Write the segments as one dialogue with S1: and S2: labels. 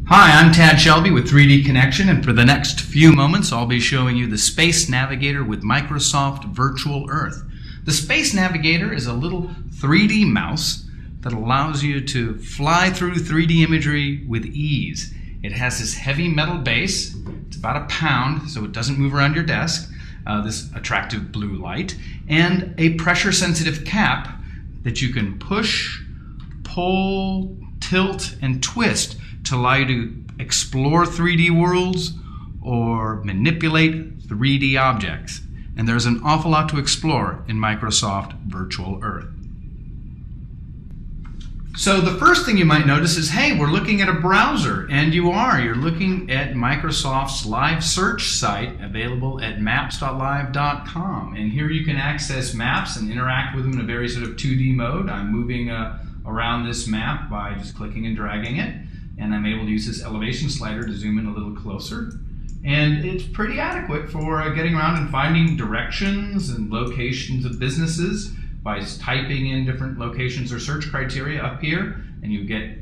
S1: Hi, I'm Tad Shelby with 3D Connection, and for the next few moments I'll be showing you the SpaceNavigator with Microsoft Virtual Earth. The SpaceNavigator is a little 3D mouse that allows you to fly through 3D imagery with ease. It has this heavy metal base, it's about a pound, so it doesn't move around your desk, this attractive blue light, and a pressure-sensitive cap that you can push, pull, tilt, and twist to allow you to explore 3D worlds or manipulate 3D objects. And there's an awful lot to explore in Microsoft Virtual Earth. So the first thing you might notice is, hey, we're looking at a browser, and you're looking at Microsoft's live search site available at maps.live.com. And here you can access maps and interact with them in a very sort of 2D mode. I'm moving around this map by just clicking and dragging it. And I'm able to use this elevation slider to zoom in a little closer. And it's pretty adequate for getting around and finding directions and locations of businesses by typing in different locations or search criteria up here, and you get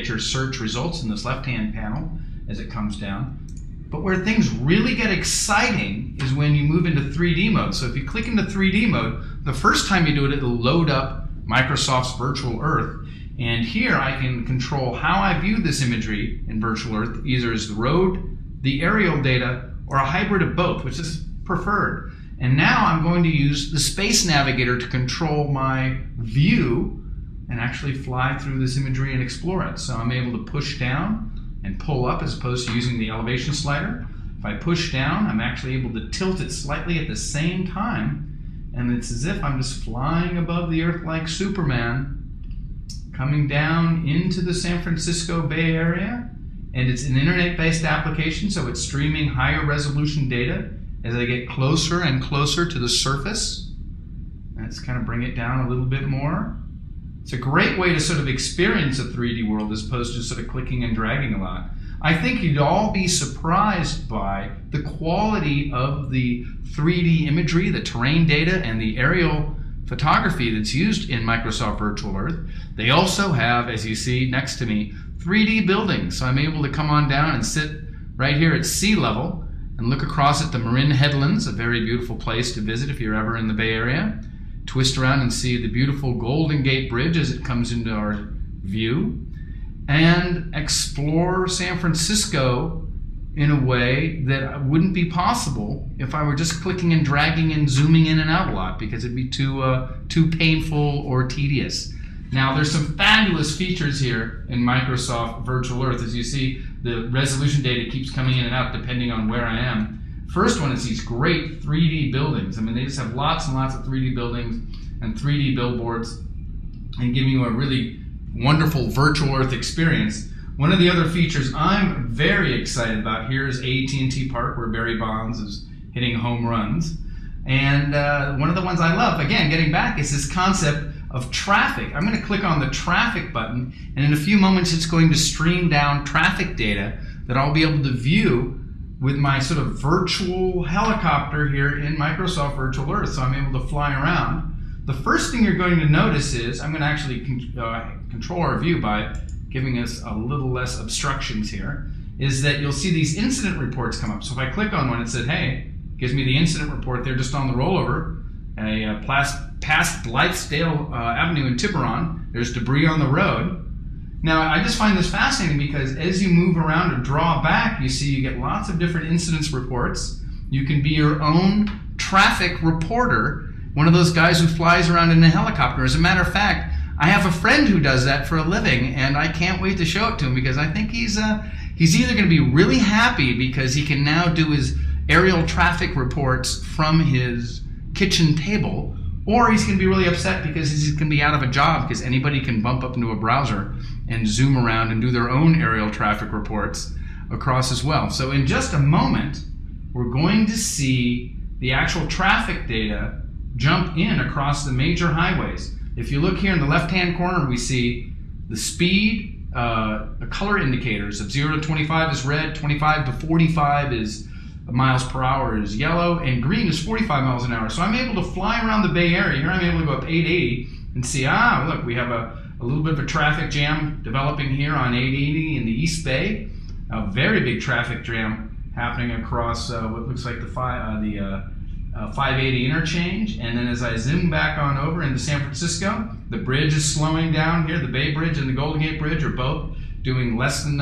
S1: your search results in this left-hand panel as it comes down. But where things really get exciting is when you move into 3D mode. So if you click into 3D mode, the first time you do it, it'll load up Microsoft's Virtual Earth. And here I can control how I view this imagery in Virtual Earth, either as the road, the aerial data, or a hybrid of both, which is preferred. And now I'm going to use the SpaceNavigator to control my view and actually fly through this imagery and explore it. So I'm able to push down and pull up as opposed to using the elevation slider. If I push down, I'm actually able to tilt it slightly at the same time. And it's as if I'm just flying above the Earth like Superman, coming down into the San Francisco Bay Area. And it's an internet-based application, so it's streaming higher resolution data as I get closer and closer to the surface. Let's kind of bring it down a little bit more. It's a great way to sort of experience a 3D world as opposed to sort of clicking and dragging a lot. I think you'd all be surprised by the quality of the 3D imagery, the terrain data, and the aerial photography that's used in Microsoft Virtual Earth. They also have, as you see next to me, 3D buildings. So I'm able to come on down and sit right here at sea level and look across at the Marin Headlands, a very beautiful place to visit if you're ever in the Bay Area. Twist around and see the beautiful Golden Gate Bridge as it comes into our view. And explore San Francisco in a way that wouldn't be possible if I were just clicking and dragging and zooming in and out a lot, because it'd be too painful or tedious. Now there's some fabulous features here in Microsoft Virtual Earth. As you see, the resolution data keeps coming in and out depending on where I am. First one is these great 3D buildings. I mean, they just have lots and lots of 3D buildings and 3D billboards and giving you a really wonderful Virtual Earth experience. One of the other features I'm very excited about here is AT&T Park, where Barry Bonds is hitting home runs. And one of the ones I love, again, getting back, is this concept of traffic. I'm going to click on the traffic button, and in a few moments it's going to stream down traffic data that I'll be able to view with my sort of virtual helicopter here in Microsoft Virtual Earth, so I'm able to fly around. The first thing you're going to notice is, I'm going to actually control our view by giving us a little less obstructions here, is that you'll see these incident reports come up. So if I click on one, it said, hey, gives me the incident report there just on the rollover, past Blythedale Avenue in Tiburon. There's debris on the road. Now, I just find this fascinating because as you move around or draw back, you see you get lots of different incidents reports. You can be your own traffic reporter, one of those guys who flies around in a helicopter. As a matter of fact, I have a friend who does that for a living, and I can't wait to show it to him because I think he's either going to be really happy because he can now do his aerial traffic reports from his kitchen table, or he's going to be really upset because he's going to be out of a job because anybody can bump up into a browser and zoom around and do their own aerial traffic reports across as well. So in just a moment, we're going to see the actual traffic data jump in across the major highways. If you look here in the left-hand corner, we see the speed, the color indicators of 0 to 25 is red, 25 to 45 is miles per hour is yellow, and green is 45 miles an hour. So I'm able to fly around the Bay Area. Here I'm able to go up 880 and see, look, we have a A little bit of a traffic jam developing here on 880 in the East Bay. A very big traffic jam happening across what looks like the 580 interchange. And then as I zoom back on over into San Francisco, the bridge is slowing down here. The Bay Bridge and the Golden Gate Bridge are both doing less than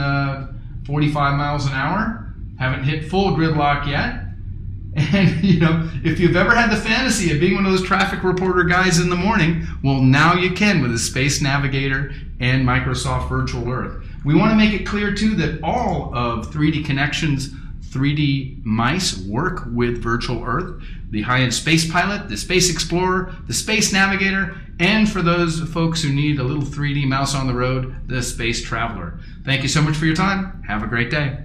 S1: 45 miles an hour. Haven't hit full gridlock yet. And you know, if you've ever had the fantasy of being one of those traffic reporter guys in the morning, well, now you can with the SpaceNavigator and Microsoft Virtual Earth. We want to make it clear too that all of 3D Connection's 3D mice work with Virtual Earth, the high-end Space Pilot, the Space Explorer, the SpaceNavigator, and for those folks who need a little 3D mouse on the road, the Space Traveler. Thank you so much for your time. Have a great day.